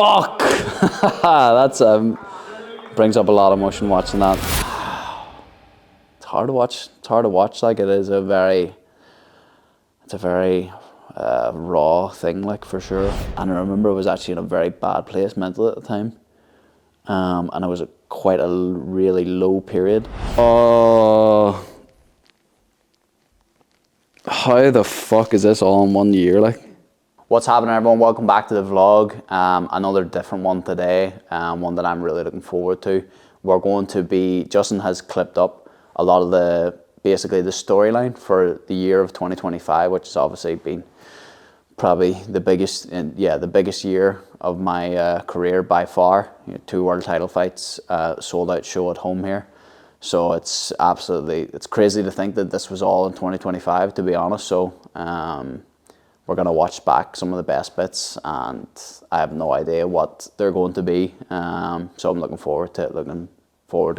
Fuck! That's brings up a lot of emotion watching that. It's hard to watch. It's hard to watch. Like, it's a very raw thing, like, for sure. And I remember I was actually in a very bad place mentally at the time, and it was quite a really low period. Oh, how the fuck is this all in 1 year, like? What's happening, everyone? Welcome back to the vlog. Another different one today, one that I'm really looking forward to. We're going to be, Justin has clipped up a lot of basically the storyline for the year of 2025, which has obviously been probably the biggest year of my career by far. 2 world title fights, sold out show at home here. So it's crazy to think that this was all in 2025, to be honest. So we're going to watch back some of the best bits, and I have no idea what they're going to be. So I'm looking forward to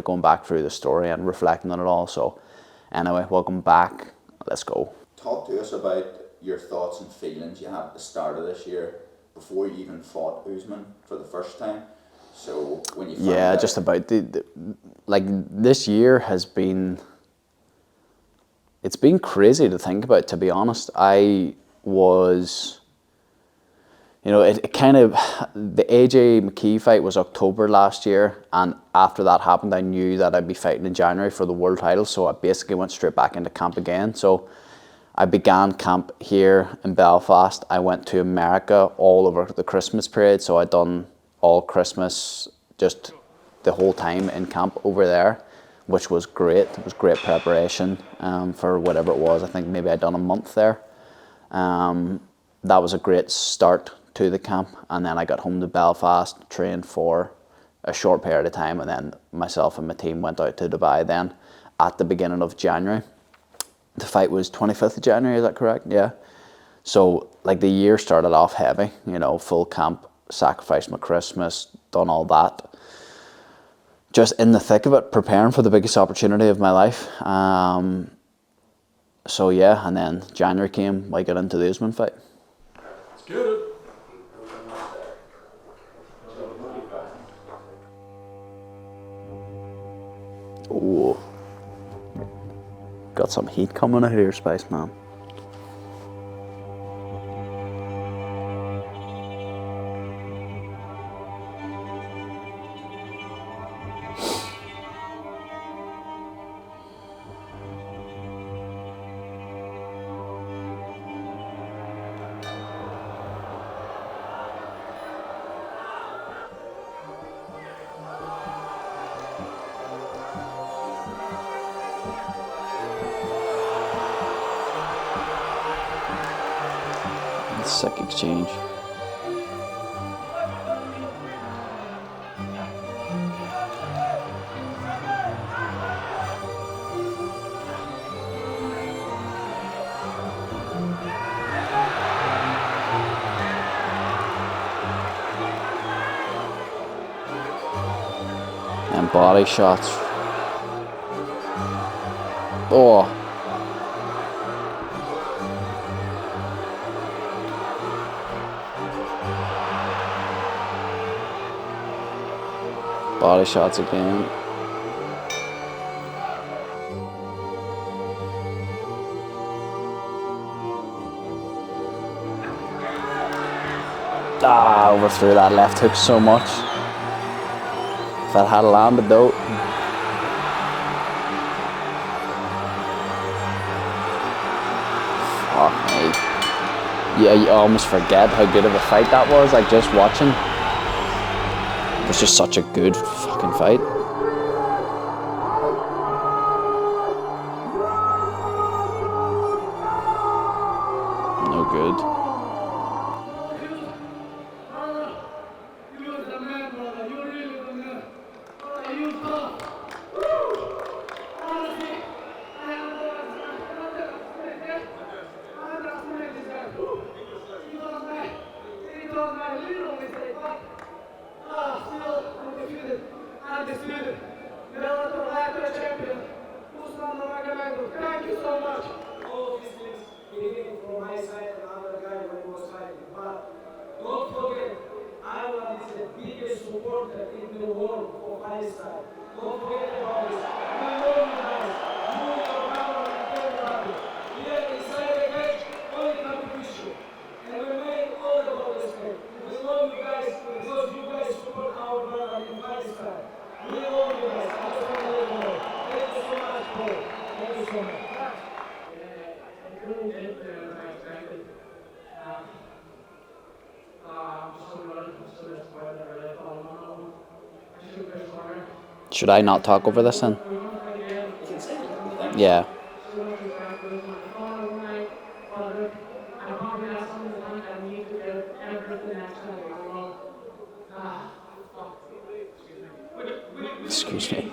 going back through the story and reflecting on it all. So anyway, welcome back. Let's go. Talk to us about your thoughts and feelings you had at the start of this year before you even fought Usman for the first time. So when you found out, just about this year has been, it's been crazy to think about, to be honest. I was, it kind of, the AJ McKee fight was October last year, and after that happened I knew that I'd be fighting in January for the world title, so I basically went straight back into camp again. So I began camp here in Belfast. I went to America all over the Christmas period, so I'd done all Christmas, just the whole time in camp over there, which was great. It was great preparation for whatever it was. I think maybe I'd done a month there. That was a great start to the camp, and then I got home to Belfast, trained for a short period of time, and then myself and my team went out to Dubai then at the beginning of January. The fight was 25th of January, is that correct? Yeah. So like the year started off heavy, full camp, sacrificed my Christmas, done all that. Just in the thick of it, preparing for the biggest opportunity of my life. So yeah, and then January came, I got into the Usman fight. Let's get it. Oh, got some heat coming out here, Spice Man. Sick exchange. And body shots. Oh. Body shots again. Overthrew that left hook so much. If that had landed though. Fuck me. Yeah, you almost forget how good of a fight that was, like just watching. It was just such a good fucking fight. No good. Undisputed Bellator lightweight champion, Usman McGregor. Thank you so much. All of these things beginning from my side and other guy when he was fighting. But don't forget, I will is the biggest supporter in the world for Palestine. Don't forget about this. We love you guys. You, your government, and everybody. Here inside the cage, only competition. And we make all about respect. We love you guys because you guys support our brother in Palestine. We love you guys. I just want to let you know. Thank you so much, Paul. Thank you so much. It couldn't get there as I expected. I'm so glad I'm so disappointed that I really thought I'm on. I should have been stronger. Should I not talk over this then? Yeah. Excuse me.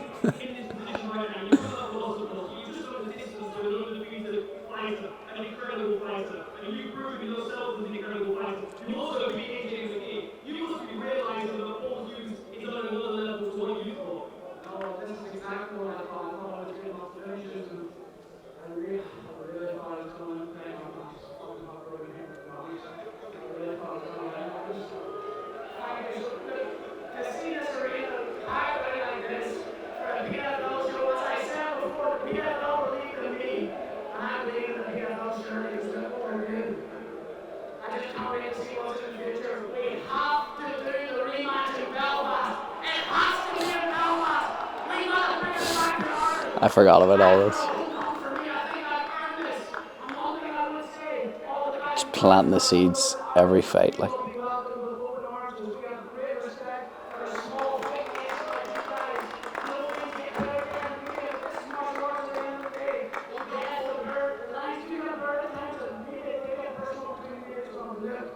I just can't wait to see what's in the future. We have to do the rematch in Belfast. It has to be in Belfast. We gotta bring it back to Ireland. I forgot about all this. For me, I think I've earned this. And one thing I would say, all the guys Just planting the seeds every fight, like. will be welcome to the Golden Arches. We have great respect for the small, big names like you guys. No one take care of the This is martial arts at the end of the day. Yes, the bird, the nice people have heard at times that we get personal opportunities on the lip.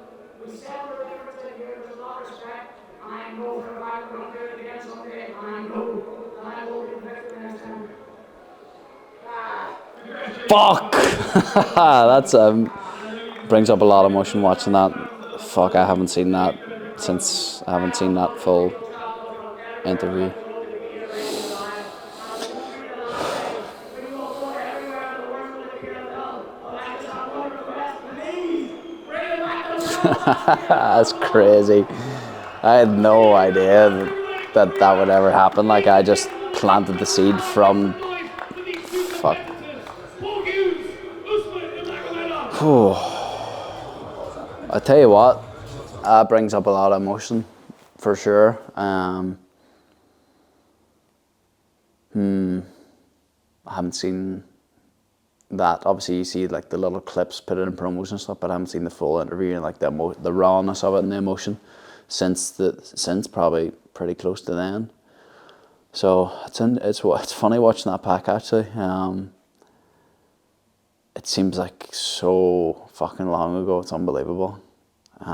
We settle the difference in here. There's a lot of respect. And I know for a fact we're going to do it again someday. And I know that I will be victor next time. Fuck! That's brings up a lot of emotion watching that. Fuck, I haven't seen that since I haven't seen that full interview. That's crazy. I had no idea that would ever happen. Like, I just planted the seed from. Fuck. I tell you what, that brings up a lot of emotion, for sure. I haven't seen that. Obviously, you see like the little clips put in promos and stuff, but I haven't seen the full interview and like the rawness of it and the emotion since probably pretty close to then. So it's funny watching that pack actually. It seems like so fucking long ago. It's unbelievable. It's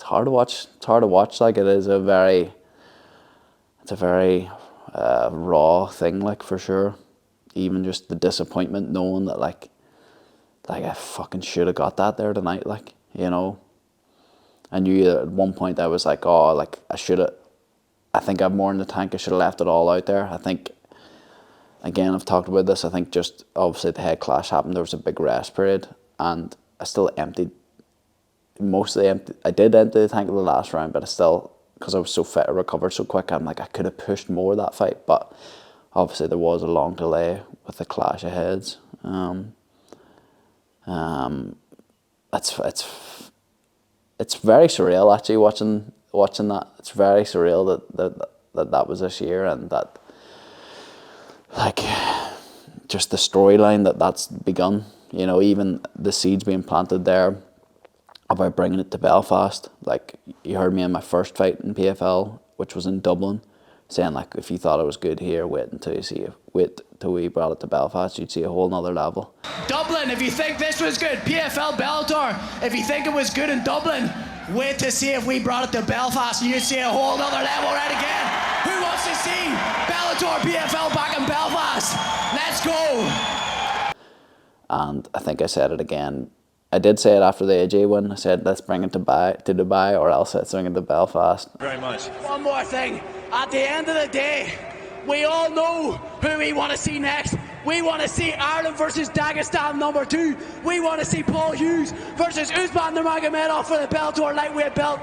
hard to watch. It's hard to watch. Like, it's a very raw thing. Like, for sure. Even just the disappointment, knowing that like I fucking should have got that there tonight. Like, you know. I knew at one point I was like, oh, like I think I've more in the tank. I should have left it all out there. I think. Again, I've talked about this. I think just obviously the head clash happened. There was a big rest period, and I still emptied I did empty the tank in the last round, but I still, because I was so fit, I recovered so quick. I'm like, I could have pushed more of that fight, but obviously there was a long delay with the clash of heads. It's very surreal actually watching that. It's very surreal that was this year, and that. Like, just the storyline that's begun, you know, even the seeds being planted there about bringing it to Belfast. Like, you heard me in my first fight in PFL, which was in Dublin, saying like, if you thought it was good here, wait till we brought it to Belfast, you'd see a whole nother level. Dublin, if you think this was good, PFL Bellator, if you think it was good in Dublin, wait to see if we brought it to Belfast and you'd see a whole nother level right again. Who wants to see Bellator PFL back in Belfast? Let's go. And I think I said it again. I did say it after the AJ win. I said, let's bring it to Dubai, or else let's bring it to Belfast. Very much. One more thing. At the end of the day, we all know who we want to see next. We want to see Ireland versus Dagestan #2. We want to see Paul Hughes versus Usman Nurmagomedov for the Bellator lightweight belt.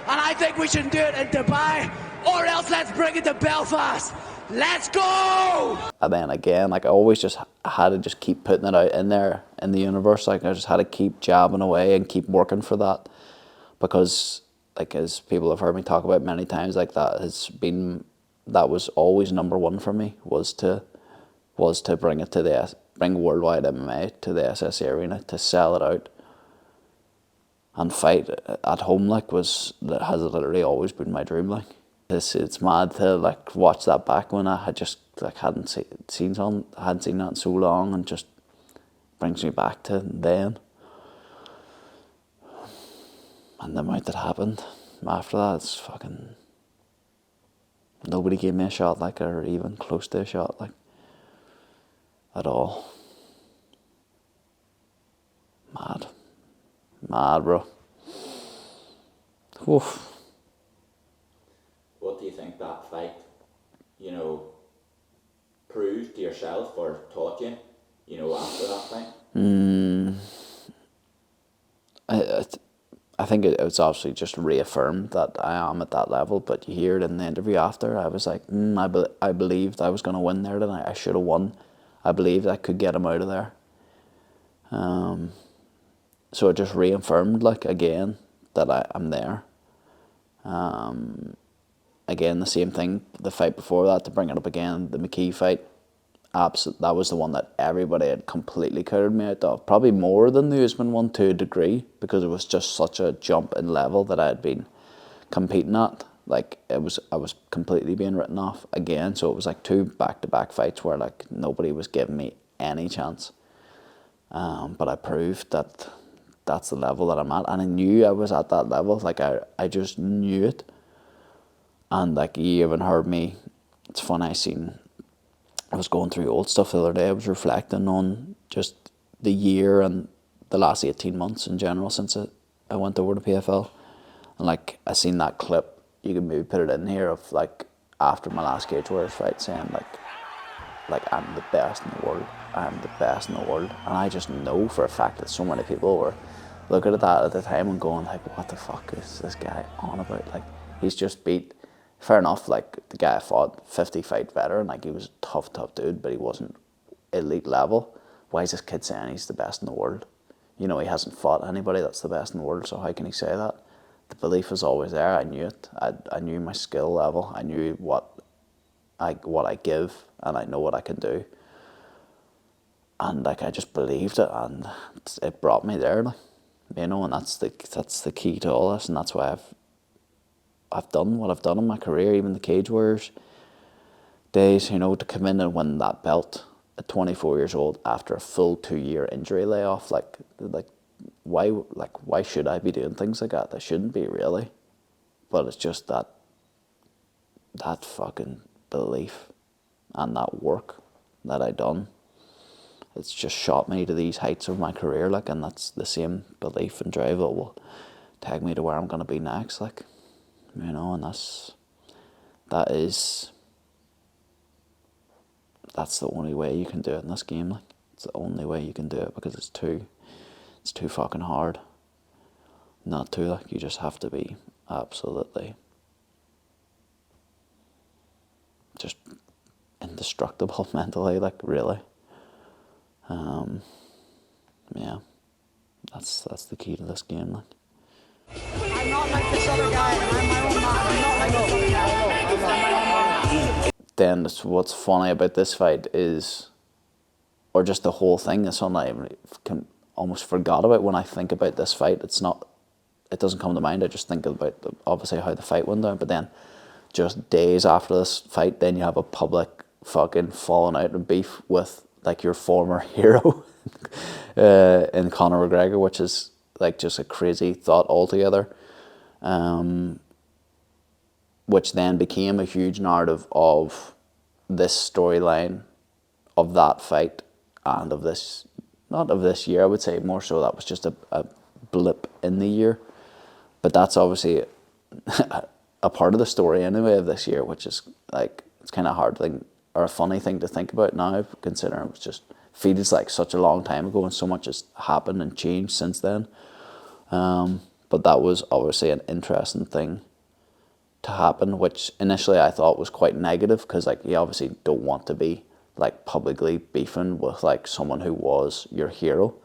And I think we should do it in Dubai, or else let's bring it to Belfast. Let's go! And then again, like I always just had to just keep putting it out in there in the universe. Like I just had to keep jabbing away and keep working for that, because like as people have heard me talk about many times, like that was always number one for me, was to bring it to bring worldwide MMA to the SSC arena, to sell it out and fight at home. Like has literally always been my dream. Like it's mad to like watch that back when I had just like hadn't seen that in so long, and just brings me back to then. And the amount that happened after that, it's fucking, nobody gave me a shot like, or even close to a shot like, at all. Mad, bro. Oof. What do you think that fight, proved to yourself or taught you, after that fight? I think it was obviously just reaffirmed that I am at that level, but you hear it in the interview after, I was like, I believed I was going to win there tonight. I should have won. I believed I could get him out of there. So it just reaffirmed, like, again, that I'm there. Again, the same thing, the fight before that, to bring it up again, the McKee fight, that was the one that everybody had completely counted me out of. Probably more than the Usman one, to a degree, because it was just such a jump in level that I had been competing at. Like, I was completely being written off again. So it was like 2 back-to-back fights where like nobody was giving me any chance. But I proved that that's the level that I'm at, and I knew I was at that level. Like I just knew it. And like, you even heard me, it's funny, I was going through old stuff the other day. I was reflecting on just the year and the last 18 months in general since I went over to PFL. And like, I seen that clip, you can maybe put it in here, of like after my last Cage Warriors fight, saying like I'm the best in the world. I'm the best in the world. And I just know for a fact that so many people were looking at that at the time and going like, what the fuck is this guy on about? Like, he's just beat, fair enough, like the guy fought 50 fight veteran, like he was a tough dude, but he wasn't elite level. Why is this kid saying he's the best in the world? He hasn't fought anybody that's the best in the world, so how can he say that? The belief was always there. I knew it. I knew my skill level. I knew what I give, and I know what I can do. And like, I just believed it, and it brought me there. Like, and that's the key to all this, and that's why I've done what I've done in my career, even the Cage Warriors days, to come in and win that belt at 24 years old after a full 2-year injury layoff. Like why should I be doing things like that? I shouldn't be, really. But it's just that fucking belief and that work that I done. It's just shot me to these heights of my career, like, and that's the same belief and drive that will take me to where I'm gonna be next, like, and that's the only way you can do it in this game. Like, it's the only way you can do it, because it's too fucking hard not to. Like, you just have to be absolutely just indestructible mentally, like, really. Yeah, that's the key to this game, like. I'm not like this other guy. I'm my own man. I'm not like this other guy. I'm my own man. Then what's funny about this fight is, or just the whole thing, is something I almost forgot about when I think about this fight. It doesn't come to mind. I just think about obviously how the fight went down, but then just days after this fight, then you have a public fucking falling out and beef with like your former hero in Conor McGregor, which is like just a crazy thought altogether. Which then became a huge narrative of this storyline, of that fight, and of this, not of this year, I would say more so that was just a blip in the year. But that's obviously a part of the story anyway of this year, which is like, it's kind of hard thing or a funny thing to think about now, considering it was just feels like such a long time ago and so much has happened and changed since then. But that was obviously an interesting thing to happen, which initially I thought was quite negative, because like you obviously don't want to be like publicly beefing with like someone who was your hero,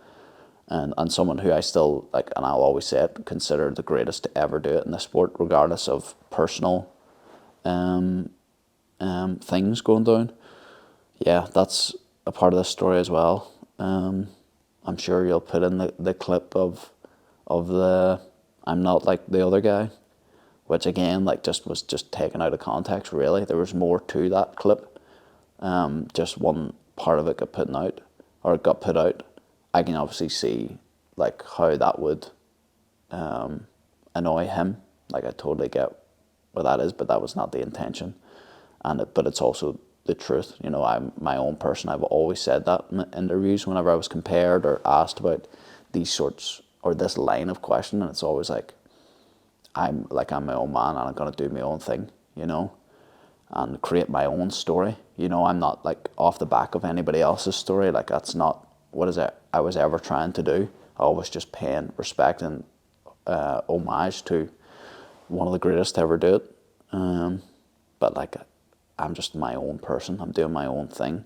and someone who I still like, and I'll always say it, consider the greatest to ever do it in the sport, regardless of personal things going down. Yeah, that's a part of the story as well. I'm sure you'll put in the clip of the I'm not like the other guy, which again like was just taken out of context really. There was more to that clip. Just one part of it got put out. I can obviously see like how that would annoy him. Like I totally get what that is, but that was not the intention. But it's also the truth. You know, I'm my own person. I've always said that in interviews whenever I was compared or asked about these sorts or this line of question, and it's always like I'm my own man and I'm gonna do my own thing, you know, and create my own story. You know, I'm not like off the back of anybody else's story. Like that's not what is it I was ever trying to do. I was just paying respect and homage to one of the greatest to ever do it. But like I'm just my own person. I'm doing my own thing.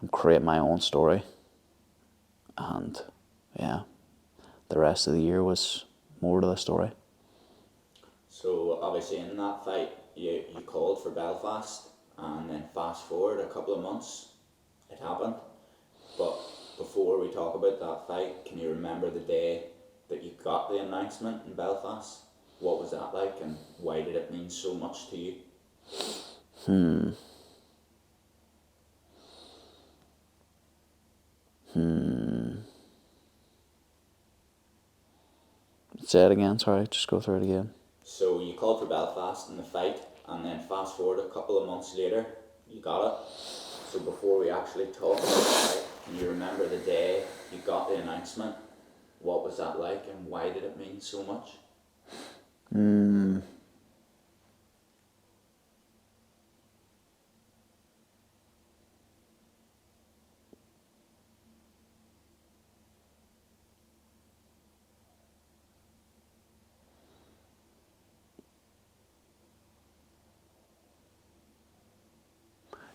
I'm creating my own story. And yeah, the rest of the year was more to the story. So obviously in that fight, you called for Belfast, and then fast forward a couple of months, it happened. But before we talk about that fight, can you remember the day that you got the announcement in Belfast? What was that like, and why did it mean so much to you? Say it again, sorry, just go through it again. So you called for Belfast in the fight, and then fast forward a couple of months later, you got it. So before we actually talk about the fight, can you remember the day you got the announcement? What was that like, and why did it mean so much?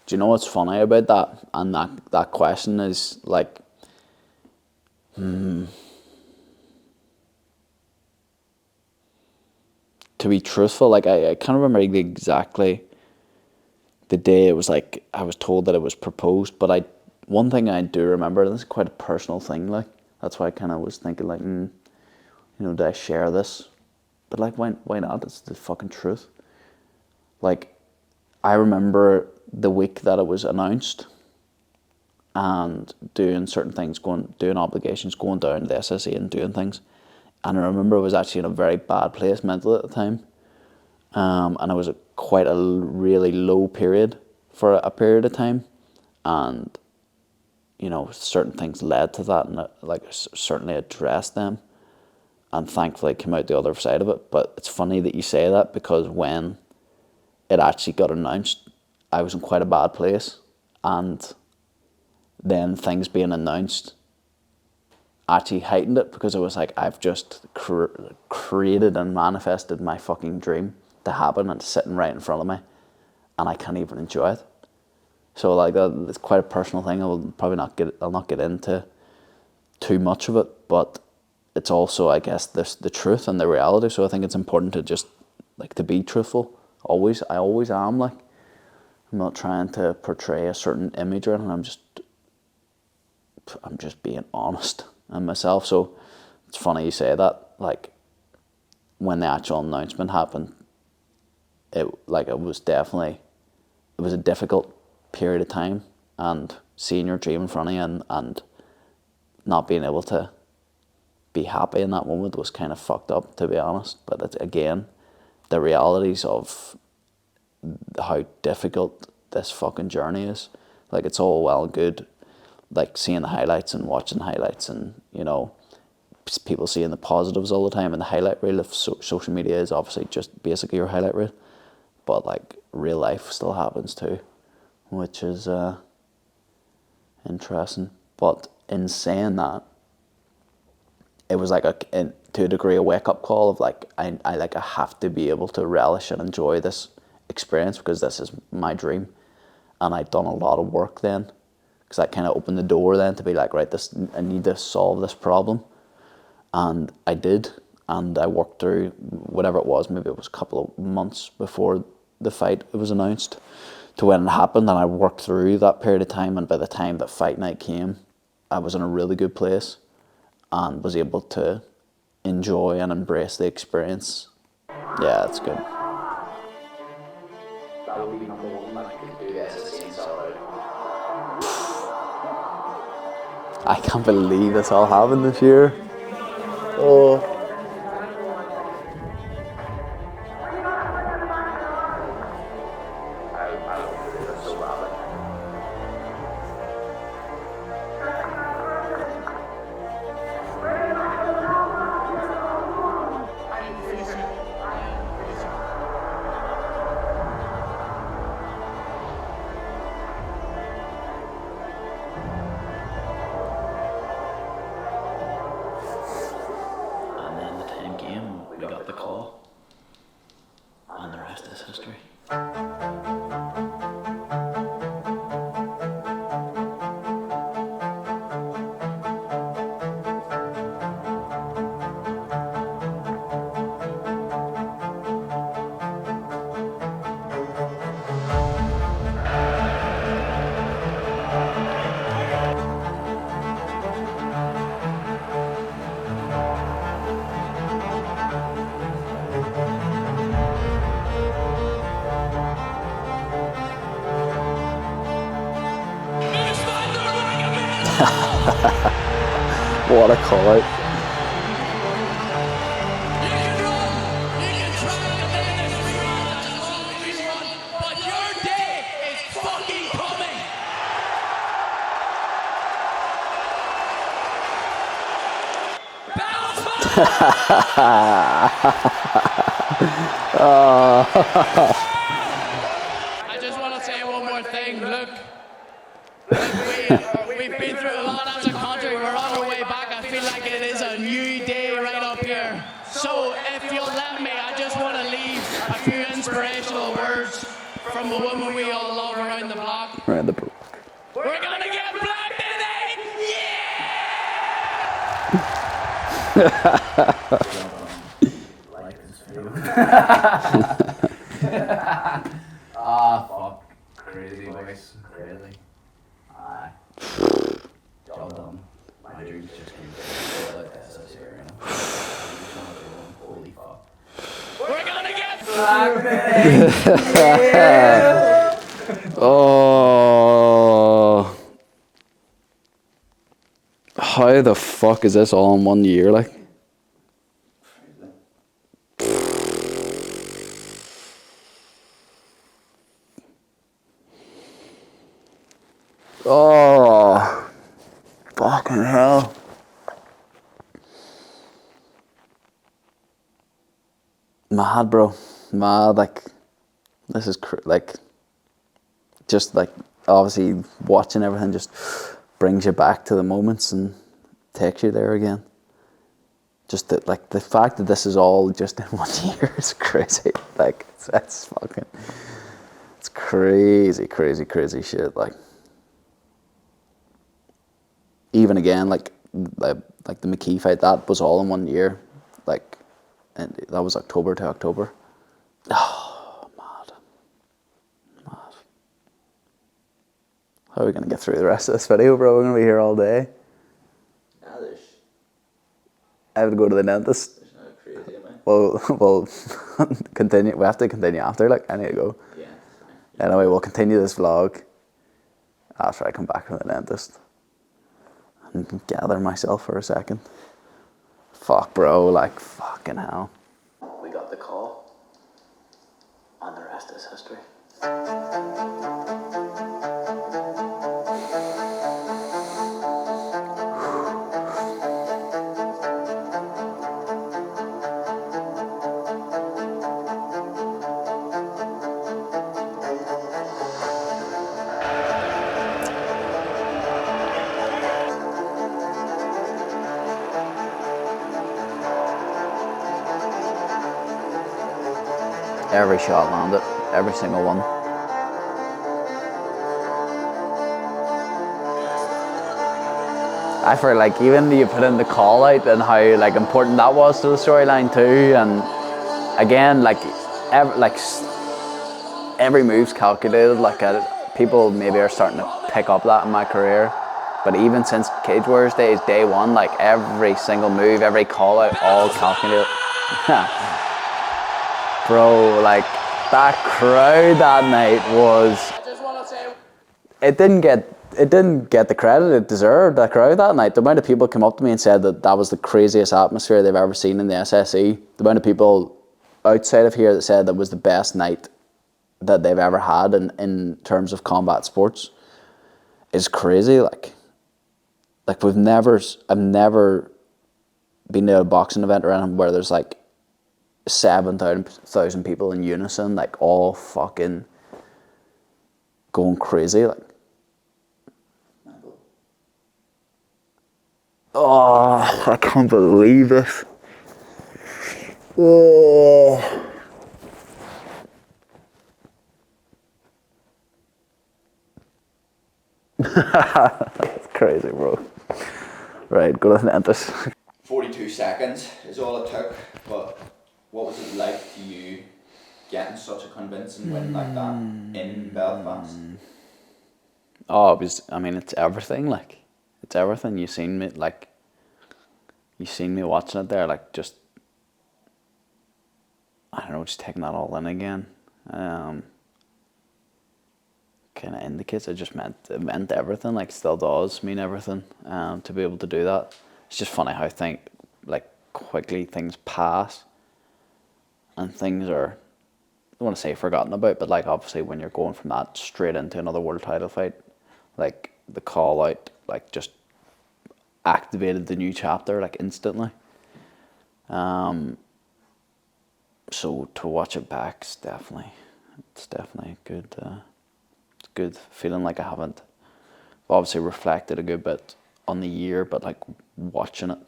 Do you know what's funny about that? And that question is like, to be truthful, like I can't remember exactly the day it was like I was told that it was proposed, but one thing I do remember, and this is quite a personal thing, like that's why I kind of was thinking like, you know, did I share this? But like, why not? It's the fucking truth. Like, I remember the week that it was announced and doing certain things, doing obligations, going down to the SSE and doing things. And I remember I was actually in a very bad place mentally at the time. And it was quite a really low period for a period of time. And, you know, certain things led to that, and like certainly addressed them. And thankfully came out the other side of it. But it's funny that you say that, because when it actually got announced, I was in quite a bad place, and then things being announced actually heightened it, because it was like I've just created and manifested my fucking dream to happen, and it's sitting right in front of me, and I can't even enjoy it. So like that, it's quite a personal thing. I'll not get into too much of it, but it's also, I guess, the truth and the reality. So I think it's important to just like to be truthful. I always am. Like, I'm not trying to portray a certain image or anything. I'm just being honest and myself. So it's funny you say that. Like, when the actual announcement happened, it was a difficult period of time, and seeing your dream in front of you and not being able to be happy in that moment was kind of fucked up, to be honest. But it's, again, the realities of how difficult this fucking journey is. Like, it's all well and good, like seeing the highlights and watching the highlights, and you know, people seeing the positives all the time, and the highlight reel of social media is obviously just basically your highlight reel. But like, real life still happens too. which is interesting. But in saying that, it was like to a degree a wake up call of like I have to be able to relish and enjoy this experience because this is my dream, and I'd done a lot of work then, because that kind of opened the door then to be like, right, this, I need to solve this problem, and I did, and I worked through whatever it was. Maybe it was a couple of months before the fight was announced to when it happened, and I worked through that period of time, and by the time that fight night came, I was in a really good place and was able to enjoy and embrace the experience. Yeah, it's good. That would be number one, like, could do this as a scene sold out. I can't believe this all happened this year. Oh. I want to do this so badly. And then the time came, we got the call, and the rest is history. What a call out. But your day is fucking coming. I just want to say one more thing. Look, we've been through a lot as a country. We're on our way back. I feel like it is a new day right up here. So if you'll let me, I just want to leave a few inspirational words from a woman we all love around the block. Around the block. We're gonna get black today! Fuck. Crazy voice. Crazy. Aye. Job done. My dreams just came true. Like this year, you know. Holy fuck. We're gonna get Oh. How the fuck is this all in 1 year, like? Oh, fucking hell. Mad, bro. Mad, like, this is, like, just, like, obviously watching everything just brings you back to the moments and takes you there again. Just that, like, the fact that this is all just in 1 year is crazy. Like, it's fucking, it's crazy, crazy, crazy shit, like. Even again, like the McKee fight, that was all in 1 year, like, and that was October to October. Oh, mad. How are we gonna get through the rest of this video, bro? We're gonna be here all day. Nah, there's I have to go to the dentist. not crazy, man. Well, continue. We have to continue after. Like, I need to go. Yeah. Anyway, we'll continue this vlog after I come back from the dentist and gather myself for a second. Fuck, bro, like, fucking hell. We got the call, and the rest is history. Every shot landed, every single one. I feel like even you put in the call out and how like important that was to the storyline too, and again every move's calculated. Like people maybe are starting to pick up that in my career, but even since Cage Warriors days, day one, like every single move, every call out, all calculated. Bro, like that crowd that night was. It didn't get the credit it deserved. That crowd that night. The amount of people came up to me and said that was the craziest atmosphere they've ever seen in the SSE. The amount of people outside of here that said that was the best night that they've ever had in terms of combat sports is crazy. Like I've never been to a boxing event or anything where there's like 7,000 people in unison, like all fucking going crazy. Like, oh, I can't believe this. Oh. That's crazy, bro. Right, go to the dentist. 42 seconds is all it took, but what was it like to you getting such a convincing win like that in Belfast? Oh, it was, I mean, it's everything, like, it's everything. You seen me watching it there, like, just, I don't know, just taking that all in again. Kind of indicates it meant everything, like, still does mean everything, to be able to do that. It's just funny how quickly things pass and things are, I don't want to say forgotten about, but like obviously when you're going from that straight into another world title fight, like the call out like just activated the new chapter like instantly. So to watch it back, it's definitely good. It's good feeling like I haven't obviously reflected a good bit on the year, but like watching it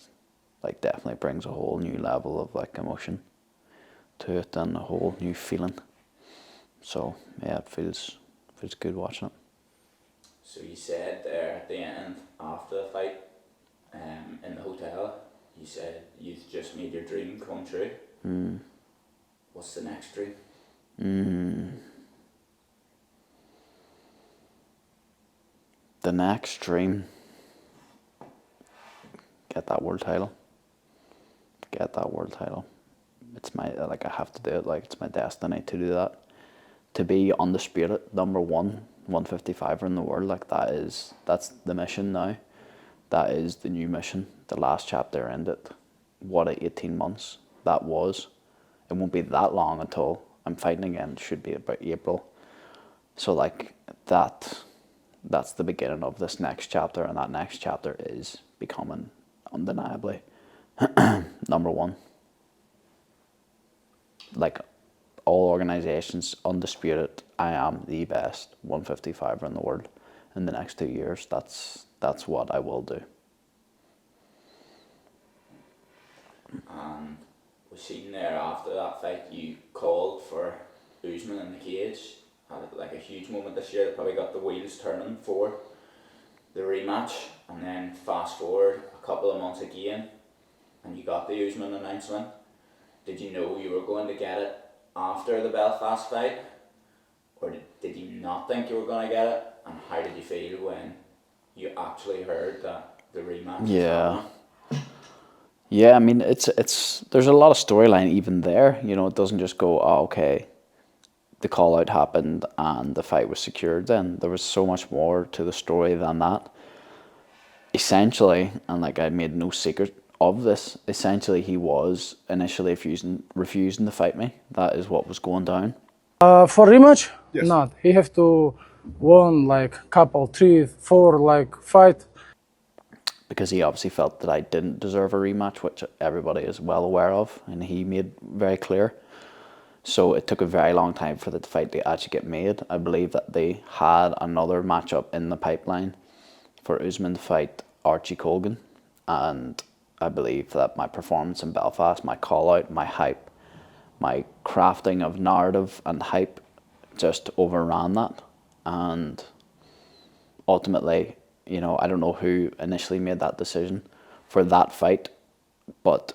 like definitely brings a whole new level of like emotion to it and a whole new feeling. So yeah, it feels good watching it. So you said there at the end after the fight, in the hotel, you said you've just made your dream come true. What's the next dream? The next dream, get that world title. It's my, like, I have to do it, like, it's my destiny to do that. To be undisputed number 155er in the world, like, that's the mission now. That is the new mission. The last chapter ended. What a 18 months that was. It won't be that long until I'm fighting again. It should be about April. So like that's the beginning of this next chapter, and that next chapter is becoming undeniably number one. Like all organizations, undisputed, I am the best 155er in the world. In the next 2 years, that's what I will do. And we seen there after that fight, you called for Usman in the cage. Had like a huge moment this year. That probably got the wheels turning for the rematch. And then fast forward a couple of months again, and you got the Usman announcement. Did you know you were going to get it after the Belfast fight, or did you not think you were going to get it? And how did you feel when you actually heard that the rematch? Yeah. Yeah, I mean, it's there's a lot of storyline even there. You know, it doesn't just go, oh, okay, the call out happened and the fight was secured. Then there was so much more to the story than that. Essentially, and like I made no secret of this, essentially he was initially refusing to fight me. That is what was going down. For rematch? Yes. Not. He have to won like couple, 3, 4 like fight. Because he obviously felt that I didn't deserve a rematch, which everybody is well aware of, and he made very clear. So it took a very long time for the fight to actually get made. I believe that they had another matchup in the pipeline for Usman to fight Archie Colgan, and I believe that my performance in Belfast, my call out, my hype, my crafting of narrative and hype just overran that. And ultimately, you know, I don't know who initially made that decision for that fight, but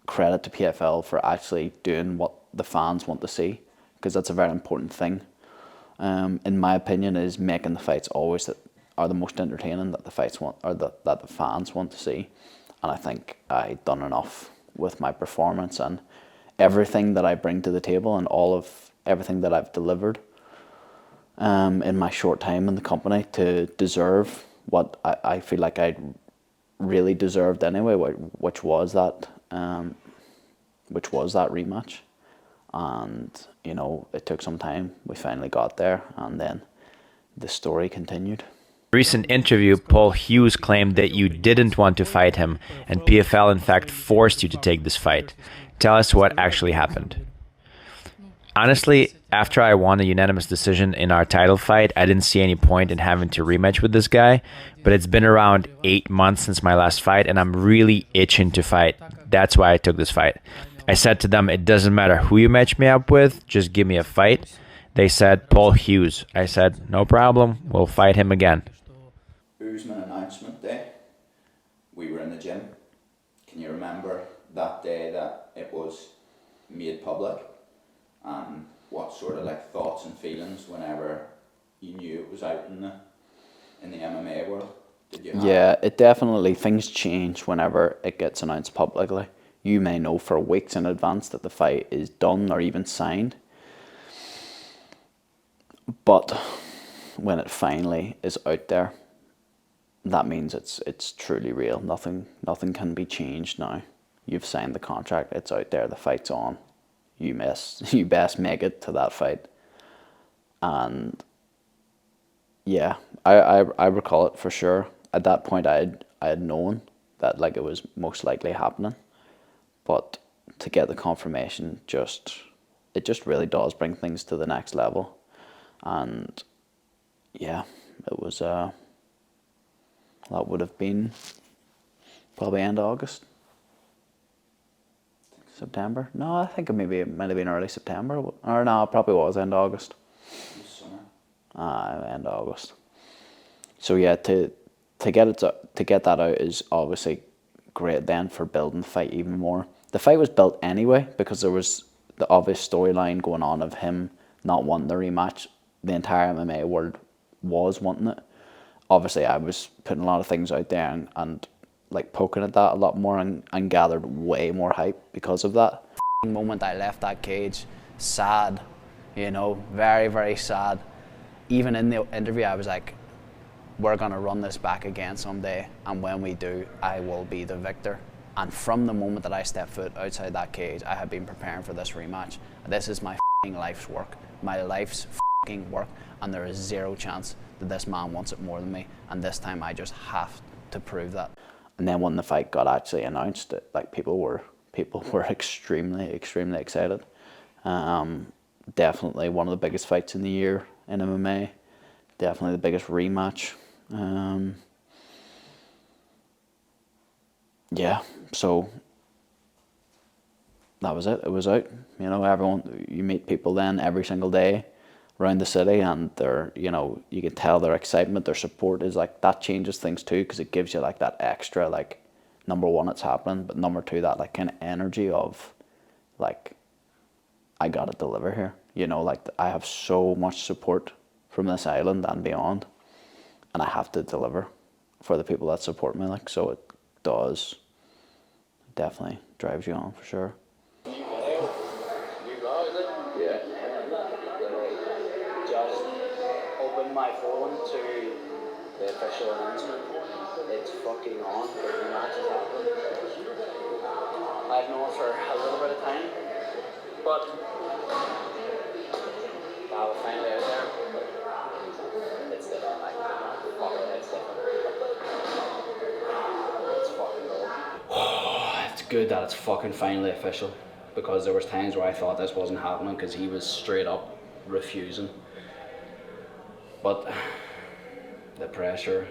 credit to PFL for actually doing what the fans want to see, because that's a very important thing. In my opinion, is making the fights always that are the most entertaining, that the fights want, or that the fans want to see. And I think I done enough with my performance and everything that I bring to the table, and all of everything that I've delivered in my short time in the company, to deserve what I feel like I really deserved anyway, which was that rematch. And you know, it took some time. We finally got there, and then the story continued. Recent interview, Paul Hughes claimed that you didn't want to fight him, and PFL in fact forced you to take this fight. Tell us what actually happened. Honestly, after I won a unanimous decision in our title fight, I didn't see any point in having to rematch with this guy, but it's been around 8 months since my last fight, and I'm really itching to fight. That's why I took this fight. I said to them, it doesn't matter who you match me up with, just give me a fight. They said, Paul Hughes. I said, no problem, we'll fight him again. Usman announcement day, we were in the gym. Can you remember that day that it was made public? And what sort of like thoughts and feelings whenever you knew it was out in the MMA world? Did you have? Yeah, it definitely, things change whenever it gets announced publicly. You may know for weeks in advance that the fight is done or even signed, but when it finally is out there, that means it's truly real. Nothing can be changed now. You've signed the contract, it's out there, the fight's on. You best make it to that fight. And yeah, I recall it for sure. At that point, I had known that like it was most likely happening, but to get the confirmation, it just really does bring things to the next level. And yeah, it was that would have been probably end of August. September? No, I think it might have been early September. Or no, it probably was end of August. Summer. End of August. So yeah, to get that out is obviously great then for building the fight even more. The fight was built anyway because there was the obvious storyline going on of him not wanting the rematch. The entire MMA world was wanting it. Obviously, I was putting a lot of things out there and like poking at that a lot more and gathered way more hype because of that. The moment I left that cage, sad, you know, very, very sad. Even in the interview, I was like, we're gonna run this back again someday, and when we do, I will be the victor. And from the moment that I stepped foot outside that cage, I had been preparing for this rematch. This is my life's work, my life's work, and there is zero chance that this man wants it more than me, and this time I just have to prove that. And then when the fight got actually announced, like people were extremely excited. Definitely one of the biggest fights in the year in MMA. Definitely the biggest rematch. Yeah, so that was it. It was out. You know, you meet people then every single day around the city, and you can tell their excitement, their support is like, that changes things too, because it gives you like that extra, like, number one, it's happening, but number two, that like kind of energy of like, I gotta deliver here. You know, like I have so much support from this island and beyond, and I have to deliver for the people that support me. Like, so it does definitely drives you on for sure. My phone to the official announcement. It's fucking on. The match is happening. I've known for a little bit of time, but now we're finally out there. It's different. Like, fucking, it's different. It's fucking cool. It's good that it's fucking finally official, because there was times where I thought this wasn't happening because he was straight up refusing. But the pressure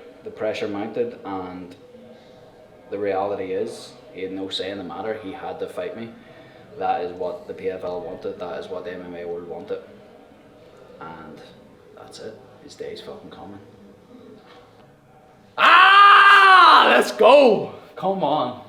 mounted, and the reality is he had no say in the matter. He had to fight me, That is what the PFL wanted, that is what the MMA world wanted. And that's it. His day's fucking coming. Ah! Let's go! Come on.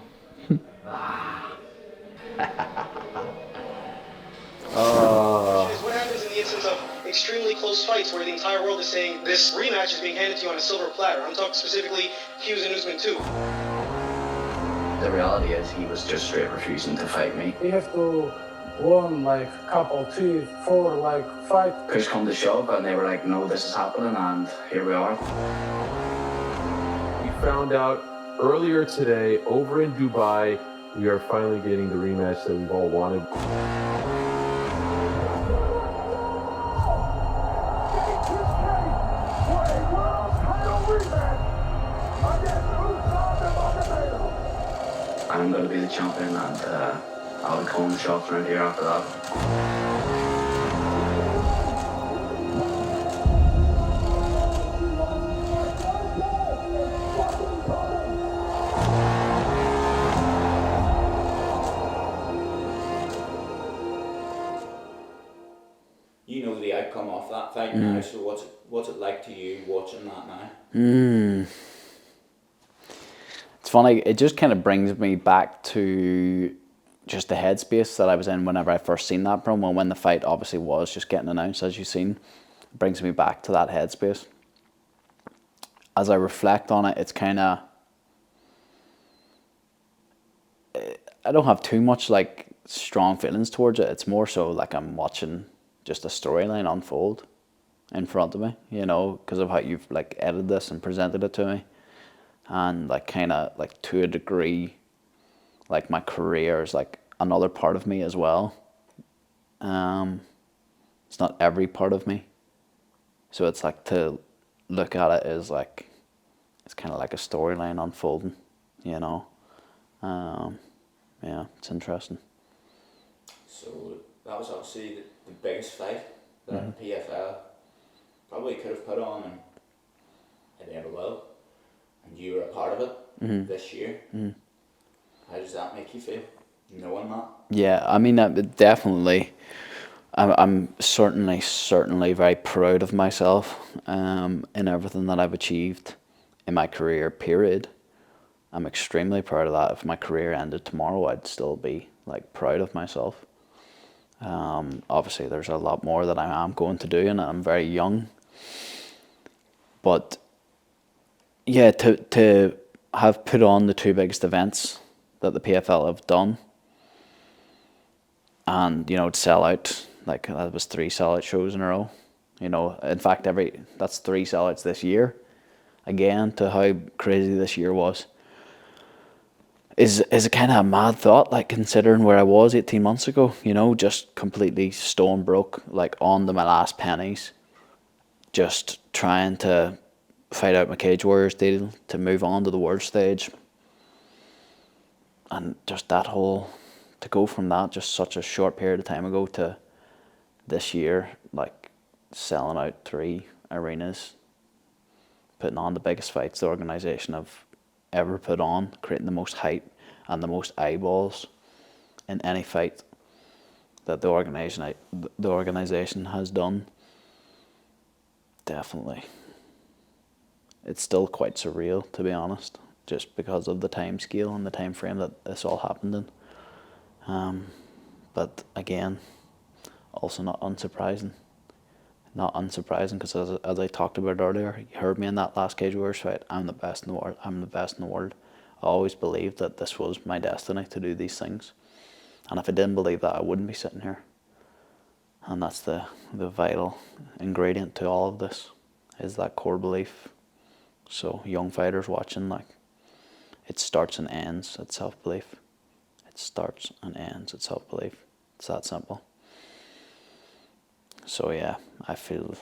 What happens in the instance of extremely close fights where the entire world is saying this rematch is being handed to you on a silver platter? I'm talking specifically Hughes and Usman too. The reality is he was just straight refusing to fight me. You have to won like couple, 3, 4, like fight. Push come to shove and they were like, no, this is happening, and here we are. We found out earlier today over in Dubai, we are finally getting the rematch that we've all wanted. I'm going to be the champion, and I'll be calling the shots around here after that. You know the outcome of that fight now, so what's it like to you watching that now? It's funny, it just kind of brings me back to just the headspace that I was in whenever I first seen that promo, when the fight obviously was just getting announced, as you've seen. It brings me back to that headspace. As I reflect on it, it's kind of, I don't have too much like strong feelings towards it. It's more so like I'm watching just a storyline unfold in front of me, you know, because of how you've like edited this and presented it to me. And like kind of like to a degree, like my career is like another part of me as well. It's not every part of me. So it's like to look at it as like, it's kind of like a storyline unfolding, you know. Yeah, it's interesting. So that was obviously the biggest fight that the PFL probably could have put on, and it never will. And you were a part of it this year. How does that make you feel, knowing that? Yeah, I mean, definitely. I'm certainly very proud of myself in everything that I've achieved in my career, period. I'm extremely proud of that. If my career ended tomorrow, I'd still be like proud of myself. Obviously, there's a lot more that I am going to do, and I'm very young. But yeah, to have put on the two biggest events that the PFL have done, and you know, to sell out, like that was 3 sellout shows in a row. You know, in fact, that's 3 sellouts this year. Again, to how crazy this year was, is a kind of a mad thought, like considering where I was 18 months ago. You know, just completely stone broke, like on to my last pennies, just trying to fight out my Cage Warriors deal to move on to the world stage. And just that whole, to go from that just such a short period of time ago to this year, like selling out 3 arenas, putting on the biggest fights the organisation have ever put on, creating the most hype and the most eyeballs in any fight that the organisation has done. Definitely. It's still quite surreal, to be honest, just because of the time scale and the time frame that this all happened in. But again, also not unsurprising. Not unsurprising, because as I talked about earlier, you heard me in that last Cage Warriors fight. I'm the best in the world. I'm the best in the world. I always believed that this was my destiny to do these things, and if I didn't believe that, I wouldn't be sitting here. And that's the vital ingredient to all of this, is that core belief. So young fighters watching, like, it starts and ends at self-belief. It starts and ends at self-belief. It's that simple. So yeah, I feel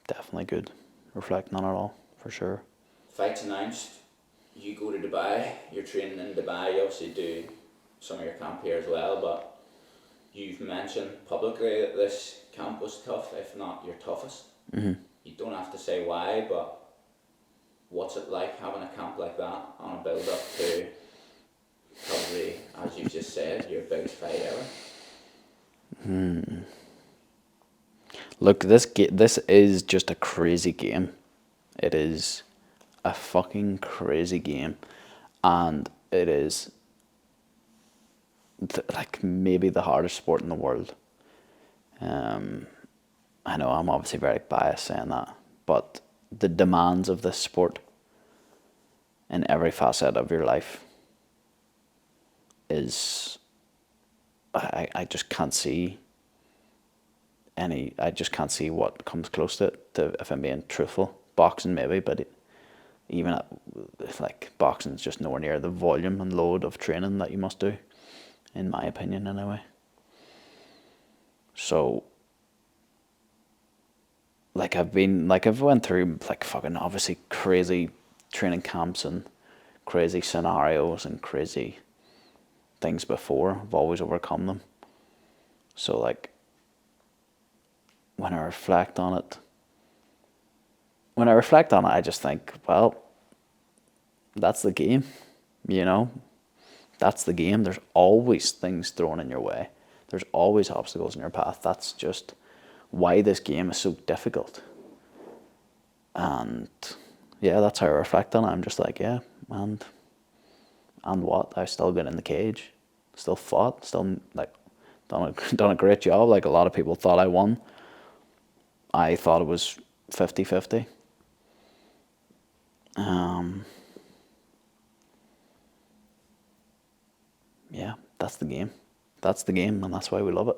definitely good reflecting on it all, for sure. Fight's announced, you go to Dubai, you're training in Dubai, you obviously do some of your camp here as well, but you've mentioned publicly that this camp was tough, if not your toughest. You don't have to say why, but what's it like having a camp like that on a build up to probably, as you've just said, your biggest fight ever. Look, this is just a crazy game. It is a fucking crazy game, and it is like maybe the hardest sport in the world. I know I'm obviously very biased saying that, but the demands of this sport in every facet of your life is, I just can't see I just can't see what comes close to it, if I'm being truthful. Boxing maybe, but even like boxing is just nowhere near the volume and load of training that you must do, in my opinion anyway. So like I've went through like fucking obviously crazy training camps and crazy scenarios and crazy things before. I've always overcome them. So like when I reflect on it, I just think, well, that's the game, you know? That's the game. There's always things thrown in your way. There's always obstacles in your path. That's just why this game is so difficult. And yeah, that's how I reflect on it. I'm just like, yeah, and what? I still got in the cage, still fought, still like done a great job. Like a lot of people thought I won. I thought it was 50-50. Yeah, that's the game. That's the game, and that's why we love it.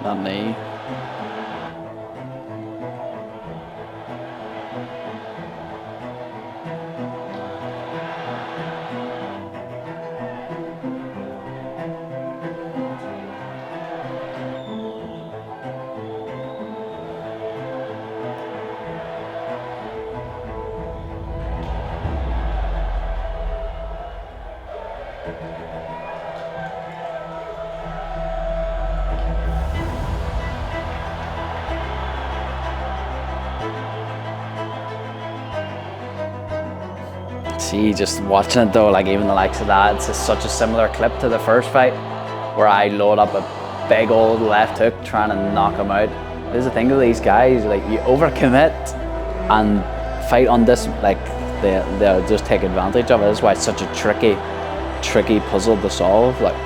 That knee. See, just watching it though, like even the likes of that, it's just such a similar clip to the first fight where I load up a big old left hook trying to knock him out. There's the thing with these guys, like you overcommit and fight on this, like they'll just take advantage of it. That's why it's such a tricky puzzle to solve. Like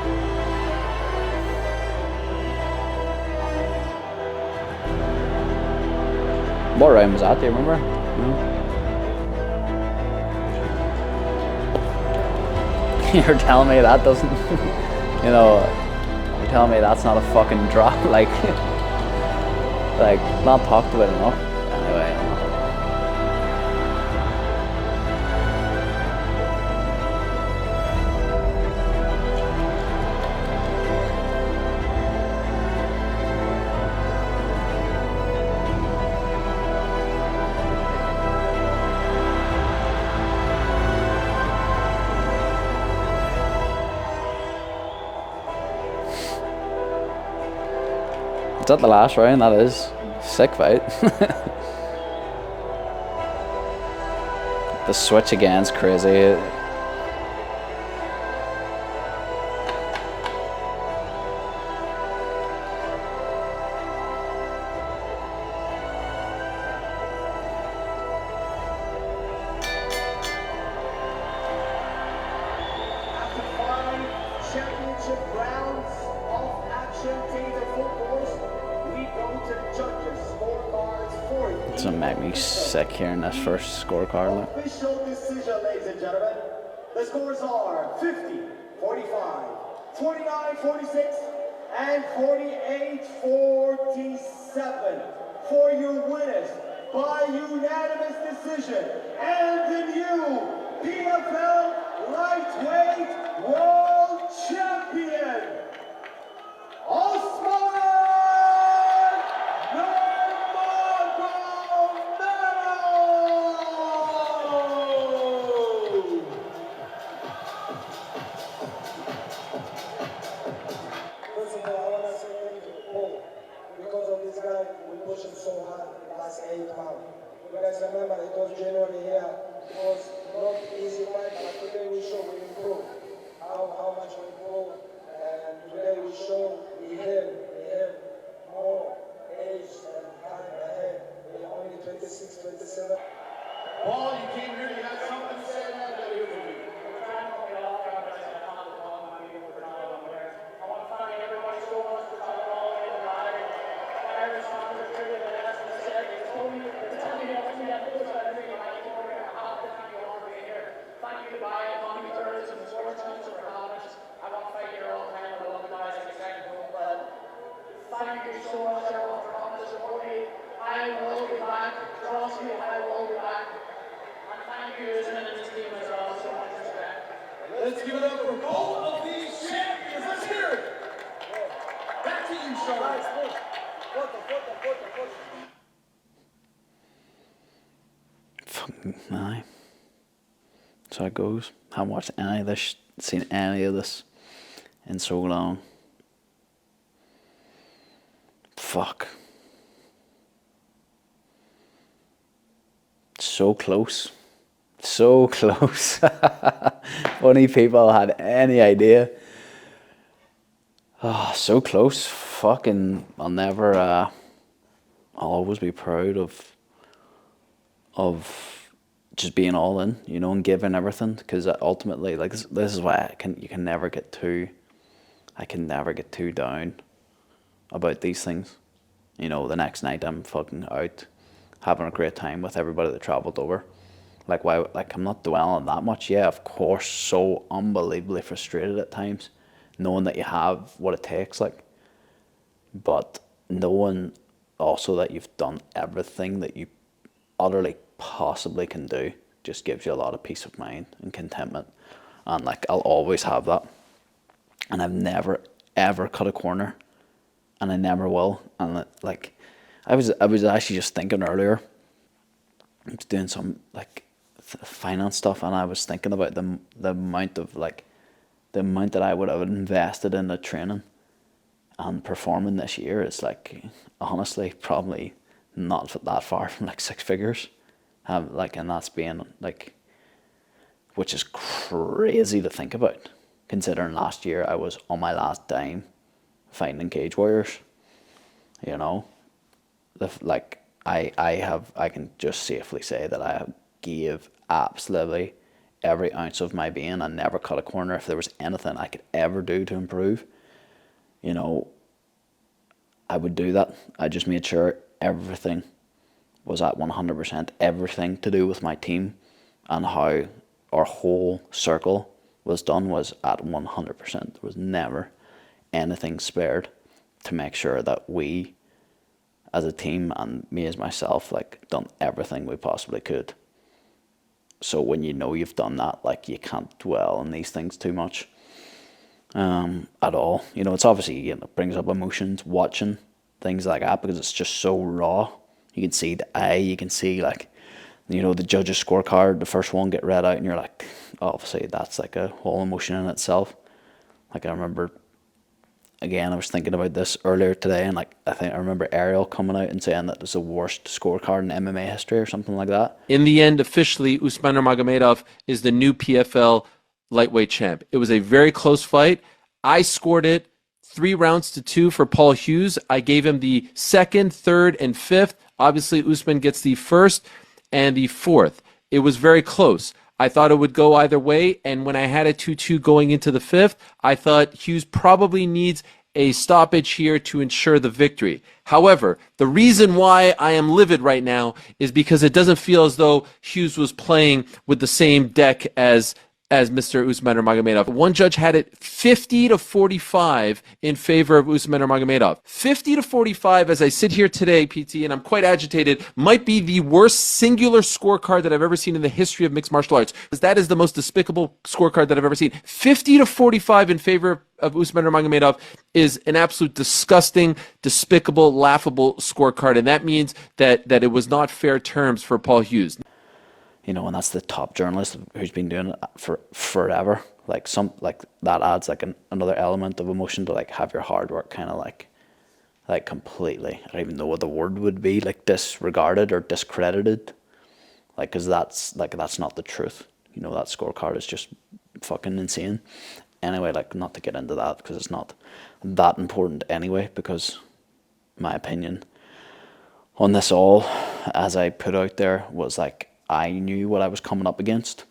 what round was that, do you remember? No? You're telling me that doesn't, you know, you're telling me that's not a fucking drop, like not talked about enough. Anyway. Is that the last round? That is. Sick fight. The switch again is crazy. Doesn't make me sick hearing this first scorecard. Like. Official decision, ladies and gentlemen. The scores are 50, 45, 49, 46, and 48, 47 for your winners by unanimous decision. And the new PFL Lightweight World Champion, Osman because of this guy, we pushed him so hard in the last 8 rounds. You guys remember it was January here. It was not easy fight, but today we show we improve. How much we improve. And today we show we have more age and time ahead. We're only 26, 27. Paul, you came here, you had something to say, man? Let me hear from you. Thank you so much, everyone, for coming to support me. I will be back. Trust me, I will be back. And thank you, Usman and his team as well. So much respect. Let's give it up for both of these champions. Let's hear it. Back to you, Sean. Fucking aye. That's how it goes. Haven't watched any of this, seen any of this in so long. Fuck. So close. So close. Funny people had any idea. Oh, so close. Fucking, I'll always be proud of just being all in, you know, and giving everything, because ultimately, like, this is why I can never get too down about these things. You know, the next night I'm fucking out having a great time with everybody that travelled over. Like, why? Like, I'm not dwelling on that much. Yeah, of course, so unbelievably frustrated at times, knowing that you have what it takes, like, but knowing also that you've done everything that you utterly possibly can do just gives you a lot of peace of mind and contentment. And like, I'll always have that. And I've never ever cut a corner, and I never will. And like, I was actually just thinking earlier, I was doing some like finance stuff, and I was thinking about the amount that I would have invested in the training and performing this year is, like, honestly probably not that far from like 6 figures. Like, and that's being like, which is crazy to think about, considering last year I was on my last dime fighting in Cage Warriors. You know, I can just safely say that I gave absolutely every ounce of my being. I never cut a corner. If there was anything I could ever do to improve, you know, I would do that. I just made sure everything was at 100%. Everything to do with my team and how our whole circle was done was at 100%. There was never anything spared to make sure that we as a team, and me as myself, like, done everything we possibly could. So when you know you've done that, like, you can't dwell on these things too much at all. You know, it's obviously, you know, brings up emotions watching things like that, because it's just so raw. You can see the eye, you can see, like, you know, the judge's scorecard, the first one get read out, and you're like, obviously that's like a whole emotion in itself. Like, I remember, again, I was thinking about this earlier today, and like, I remember Ariel coming out and saying that it was the worst scorecard in MMA history or something like that. In the end, officially, Usman Nurmagomedov is the new PFL lightweight champ. It was a very close fight. I scored it 3-2 for Paul Hughes. I gave him the 2nd, 3rd, and 5th. Obviously, Usman gets the 1st and the 4th. It was very close. I thought it would go either way, and when I had a 2-2 going into the 5th, I thought Hughes probably needs a stoppage here to ensure the victory. However, the reason why I am livid right now is because it doesn't feel as though Hughes was playing with the same deck as Mr. Usman Nurmagomedov. One judge had it 50 to 45 in favor of Usman Nurmagomedov. 50 to 45 as I sit here today, PT, and I'm quite agitated, might be the worst singular scorecard that I've ever seen in the history of mixed martial arts. Because that is the most despicable scorecard that I've ever seen. 50 to 45 in favor of Usman Nurmagomedov is an absolute disgusting, despicable, laughable scorecard. And that means that it was not fair terms for Paul Hughes. You know, and that's the top journalist who's been doing it for forever. Like that adds like another element of emotion to like have your hard work kind of like completely, I don't even know what the word would be, like disregarded or discredited. Like, cause that's not the truth. You know, that scorecard is just fucking insane. Anyway, like, not to get into that because it's not that important anyway, because my opinion on this all, as I put out there, was like, I knew what I was coming up against,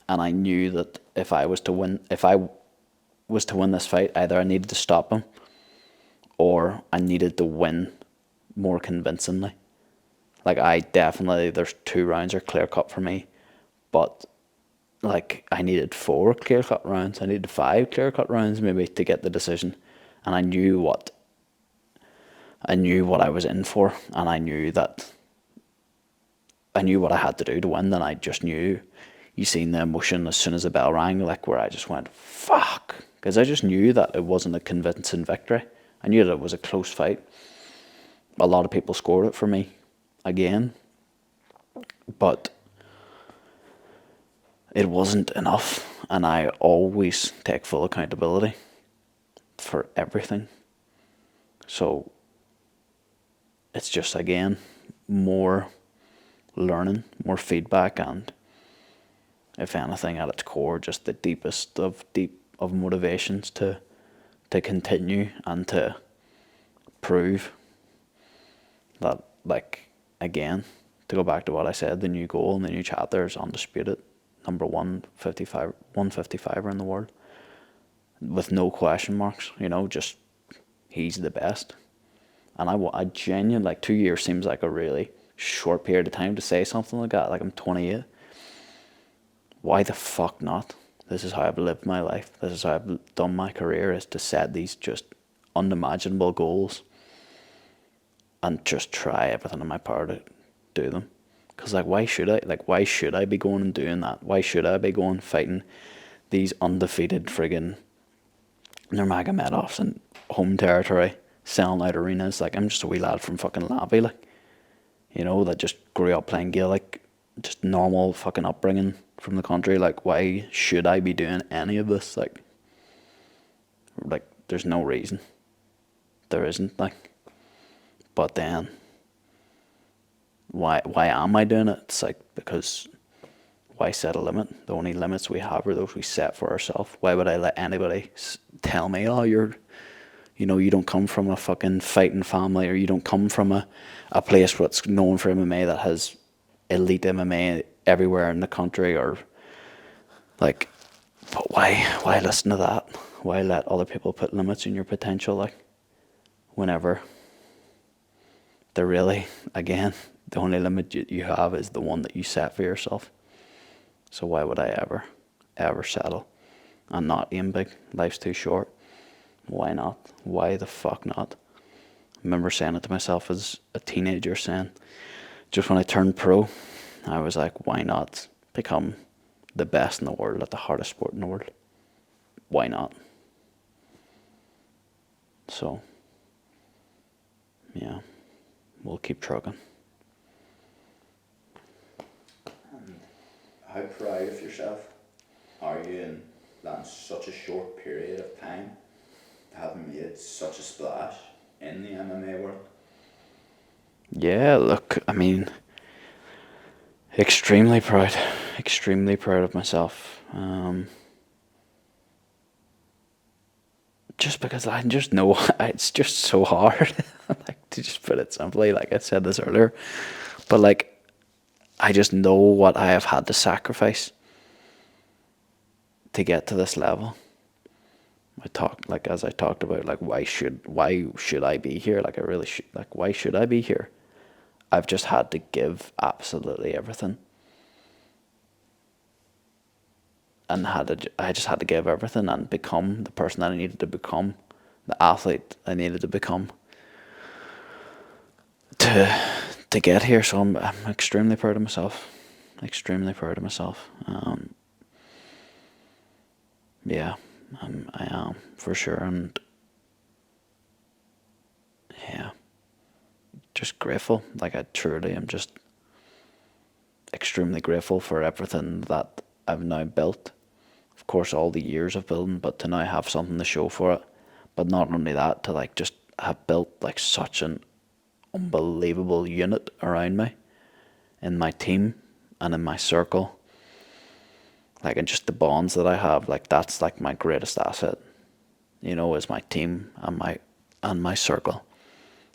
and I knew that if I was to win this fight, either I needed to stop him or I needed to win more convincingly. Like, there's 2 rounds are clear cut for me, but like I needed 4 clear cut rounds. I needed 5 clear cut rounds maybe to get the decision, and I knew what I was in for, and I knew what I had to do to win. And I just knew, you seen the emotion as soon as the bell rang, like where I just went, fuck. Because I just knew that it wasn't a convincing victory. I knew that it was a close fight. A lot of people scored it for me again. But it wasn't enough. And I always take full accountability for everything. So it's just, again, more learning, more feedback, and if anything, at its core, just the deepest of motivations to continue and to prove that, like, again, to go back to what I said, the new goal and the new chapter is undisputed. Number 155er in the world, with no question marks. You know, just he's the best. And I genuinely, like, 2 years seems like a really short period of time to say something like that. Like, I'm 28. Why the fuck not? This is how I've lived my life. This is how I've done my career, is to set these just unimaginable goals and just try everything in my power to do them. Because, like, why should I? Like, why should I be going and doing that? Why should I be going fighting these undefeated friggin' Nurmagomedovs in home territory, selling out arenas? Like, I'm just a wee lad from fucking Lavi, like, you know, that just grew up playing Gaelic, just normal fucking upbringing from the country. Like, why should I be doing any of this? Like, there's no reason. There isn't, like. But then, why am I doing it? It's like, because why set a limit? The only limits we have are those we set for ourselves. Why would I let anybody tell me, oh, you don't come from a fucking fighting family, or you don't come from a place that's known for MMA that has elite MMA everywhere in the country, or like, but why listen to that? Why let other people put limits in your potential, like, whenever they're really, again, the only limit you have is the one that you set for yourself. So why would I ever settle and not aim big? Life's too short. Why not? Why the fuck not? I remember saying it to myself as a teenager, saying, just when I turned pro, I was like, why not become the best in the world at the hardest sport in the world? Why not? So, yeah, we'll keep trucking. How proud of yourself are you in that, in such a short period of time, to have made such a splash in the MMA world? Yeah, look, I mean, extremely proud of myself. Just because I just know it's just so hard, like, to just put it simply, like I said this earlier, but like, I just know what I have had to sacrifice to get to this level. as I talked about, like why should I be here? Like I really should, like why should I be here? I've just had to give absolutely everything, and I just had to give everything and become the person that I needed to become, the athlete I needed to become to get here. So I'm extremely proud of myself, extremely proud of myself. Yeah, I am for sure, and yeah, just grateful. Like I truly am just extremely grateful for everything that I've now built. Of course, all the years of building, but to now have something to show for it. But not only that, to like just have built like such an unbelievable unit around me, in my team and in my circle. Like, and just the bonds that I have, like that's like my greatest asset. You know, is my team and my circle.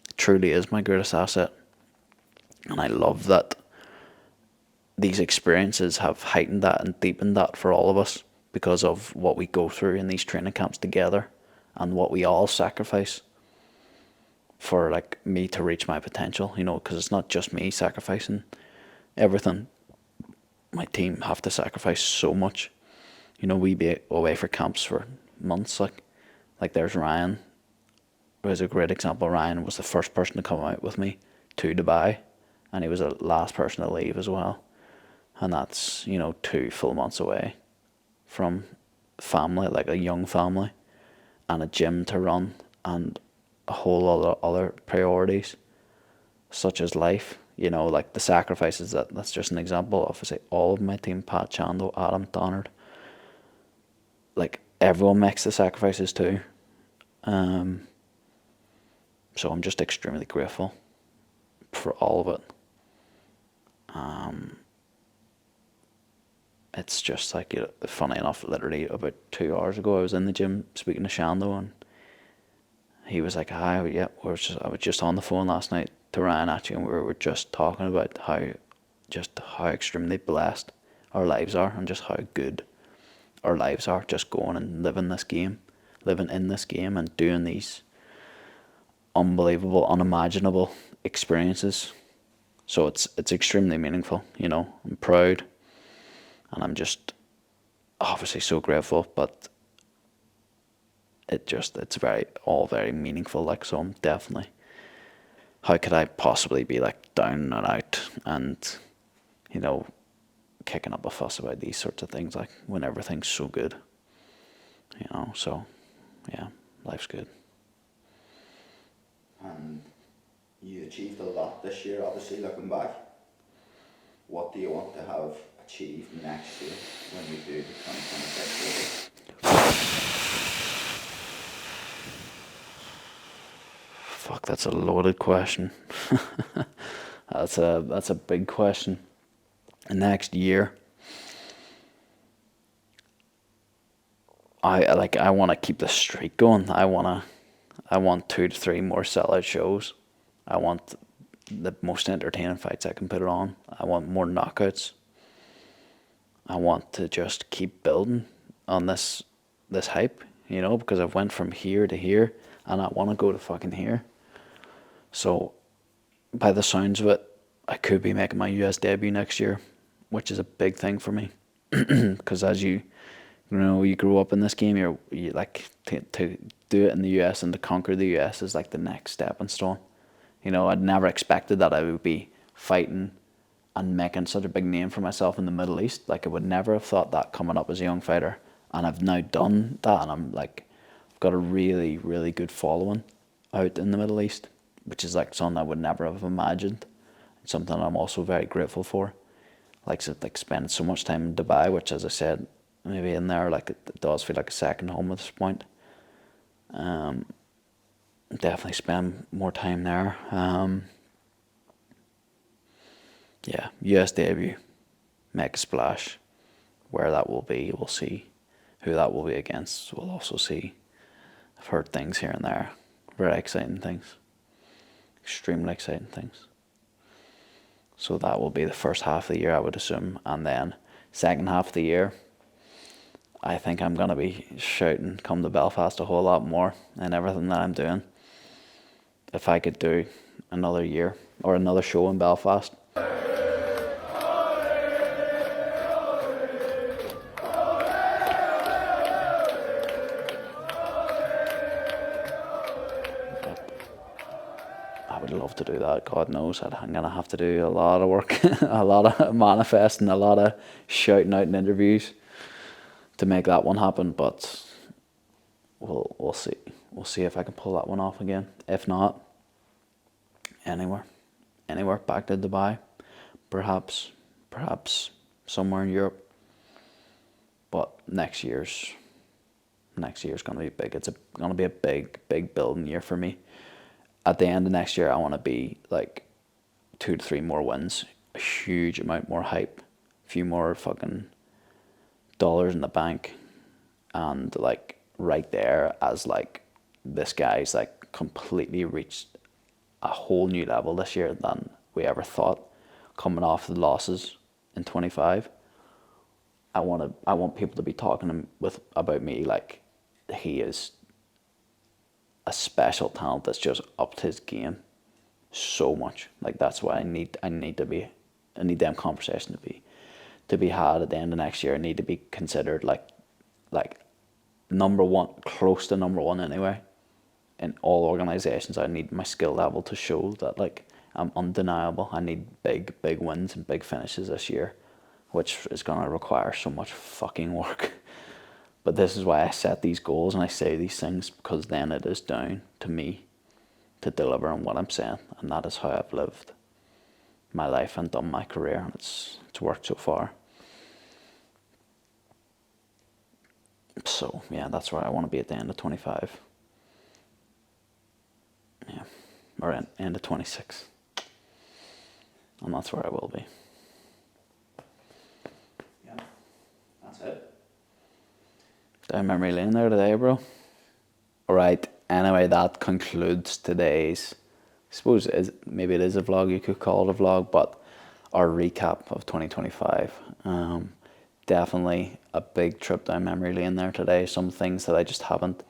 It truly is my greatest asset, and I love that these experiences have heightened that and deepened that for all of us because of what we go through in these training camps together and what we all sacrifice for like me to reach my potential, you know, because it's not just me sacrificing everything. My team have to sacrifice so much. You know, we be away for camps for months. Like there's Ryan, who is a great example. Ryan was the first person to come out with me to Dubai, and he was the last person to leave as well. And that's, you know, 2 full months away from family, like a young family, and a gym to run, and a whole other priorities, such as life. You know, like the sacrifices that's just an example. Obviously, all of my team, Pat, Chando, Adam, Donard, like everyone makes the sacrifices too. So I'm just extremely grateful for all of it. It's just like, you know, funny enough, literally about 2 hours ago, I was in the gym speaking to Shando, and he was like, "Hi, yeah, I was just on the phone last night to Ryan actually, and we were just talking about how extremely blessed our lives are, and just how good our lives are, just going and living in this game, and doing these unbelievable, unimaginable experiences." So it's extremely meaningful, you know. I'm proud, and I'm just obviously so grateful, but it's very meaningful. Like, so I'm definitely, how could I possibly be like down and out and, you know, kicking up a fuss about these sorts of things, like when everything's so good, you know. So yeah, life's good. And you achieved a lot this year, obviously, looking back. What do you want to have achieved next year when you do the 2026 Fuck, that's a loaded question. That's a big question. Next year, I want to keep the streak going. I want 2 to 3 more sellout shows. I want the most entertaining fights I can put it on. I want more knockouts. I want to just keep building on this hype, you know, because I've went from here to here, and I want to go to fucking here. So, by the sounds of it, I could be making my US debut next year, which is a big thing for me, because as you know, you grow up in this game. You like to do it in the US and to conquer the US is like the next stepping stone. You know, I'd never expected that I would be fighting and making such a big name for myself in the Middle East. Like, I would never have thought that coming up as a young fighter, and I've now done that, and I'm like, I've got a really, really good following out in the Middle East, which is like something I would never have imagined. It's something I'm also very grateful for. Like spending so much time in Dubai, which, as I said, maybe in there, like it does feel like a second home at this point. Definitely spend more time there. Yeah, US debut, make a splash. Where that will be, we'll see. Who that will be against, we'll also see. I've heard things here and there, very exciting things, extremely exciting things. So that will be the first half of the year, I would assume, and then second half of the year, I think I'm going to be shouting come to Belfast a whole lot more in everything that I'm doing. If I could do another year or another show in Belfast. I would love to do that. God knows I'm going to have to do a lot of work, a lot of manifesting, a lot of shouting out in interviews to make that one happen. But we'll see. We'll see if I can pull that one off again. If not, anywhere back to Dubai, perhaps somewhere in Europe. But next year's going to be big. It's going to be a big building year for me. At the end of next year, I want to be like 2 to 3 more wins, a huge amount more hype, a few more fucking dollars in the bank, and like right there as like this guy's like completely reached a whole new level this year than we ever thought, coming off the losses in 25. I want people to be talking about me like he is a special talent that's just upped his game so much. Like that's why I need them conversations to be had at the end of next year. I need to be considered like number one, close to number one anyway. In all organizations, I need my skill level to show that like I'm undeniable. I need big wins and big finishes this year, which is gonna require so much fucking work. But this is why I set these goals and I say these things, because then it is down to me to deliver on what I'm saying, and that is how I've lived my life and done my career, and it's worked so far. So yeah, that's where I want to be at the end of 25. Yeah, or end of 26, and that's where I will be. Yeah, that's it. Down memory lane there today, bro. Alright, anyway, that concludes today's, I suppose maybe it is a vlog, you could call it a vlog, but our recap of 2025. Definitely a big trip down memory lane there today. Some things that I just haven't,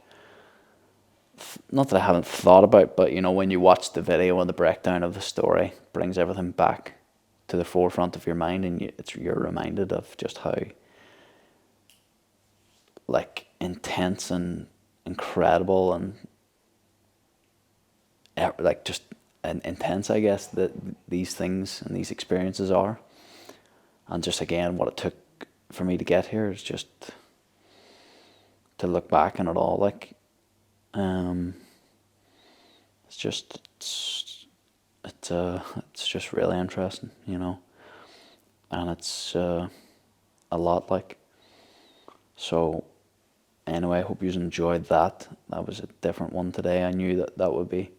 not that I haven't thought about, but you know, when you watch the video and the breakdown of the story, brings everything back to the forefront of your mind, and you're reminded of just how like intense and incredible and like just intense, I guess, that these things and these experiences are. And just again, what it took for me to get here is just to look back on it all. Like, it's just really interesting, you know, and it's a lot like. So anyway, I hope you enjoyed that. That was a different one today. I knew that would be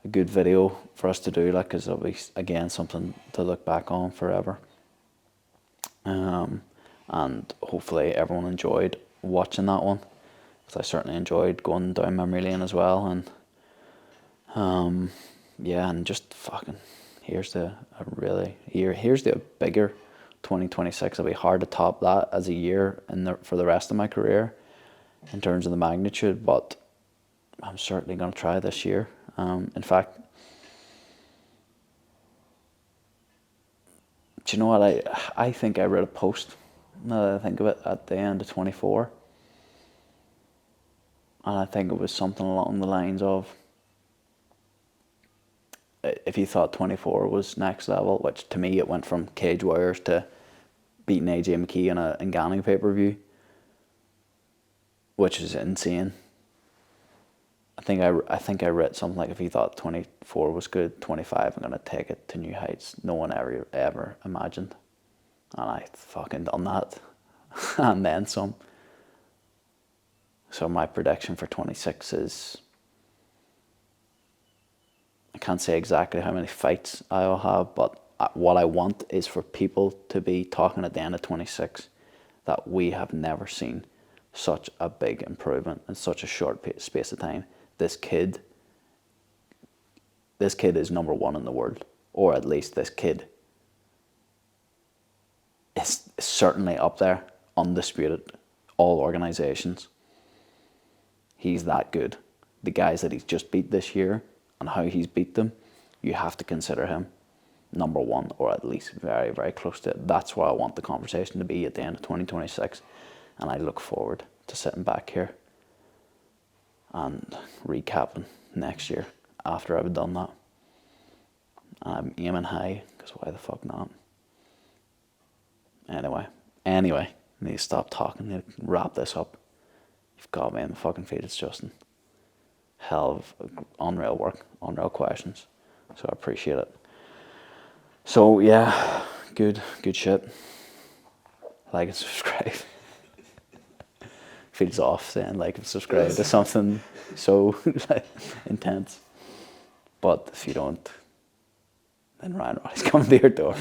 a good video for us to do, like, because it'll be again something to look back on forever. And hopefully everyone enjoyed watching that one, because I certainly enjoyed going down memory lane as well. And yeah, and just fucking here's the bigger 2026. It'll be hard to top that as a year for the rest of my career in terms of the magnitude, but I'm certainly going to try this year. In fact, do you know what, I think I read a post, now that I think of it, at the end of 24, and I think it was something along the lines of, if you thought 24 was next level, which to me it went from Cage Warriors to beating AJ McKee in a Ngannou pay-per-view, which is insane. I think I read something like, if you thought 24 was good, 25 I'm gonna take it to new heights no one ever imagined, and I fucking done that, and then some. So my prediction for 26 is, I can't say exactly how many fights I'll have, but what I want is for people to be talking at the end of 26 that we have never seen such a big improvement in such a short space of time. This kid is number one in the world, or at least this kid is certainly up there, undisputed, all organisations. He's that good. The guys that he's just beat this year and how he's beat them, you have to consider him number one, or at least very, very close to it. That's where I want the conversation to be at the end of 2026. And I look forward to sitting back here and recapping next year after I've done that. I'm aiming high, because why the fuck not? Anyway, I need to stop talking, I need to wrap this up. You've got me in the fucking feet, it's Justin. Hell of unreal work, unreal questions. So I appreciate it. So yeah, good shit. Like and subscribe. Feels off saying like and subscribe to something so intense. But if you don't, then Ryan Roddy's coming to your door.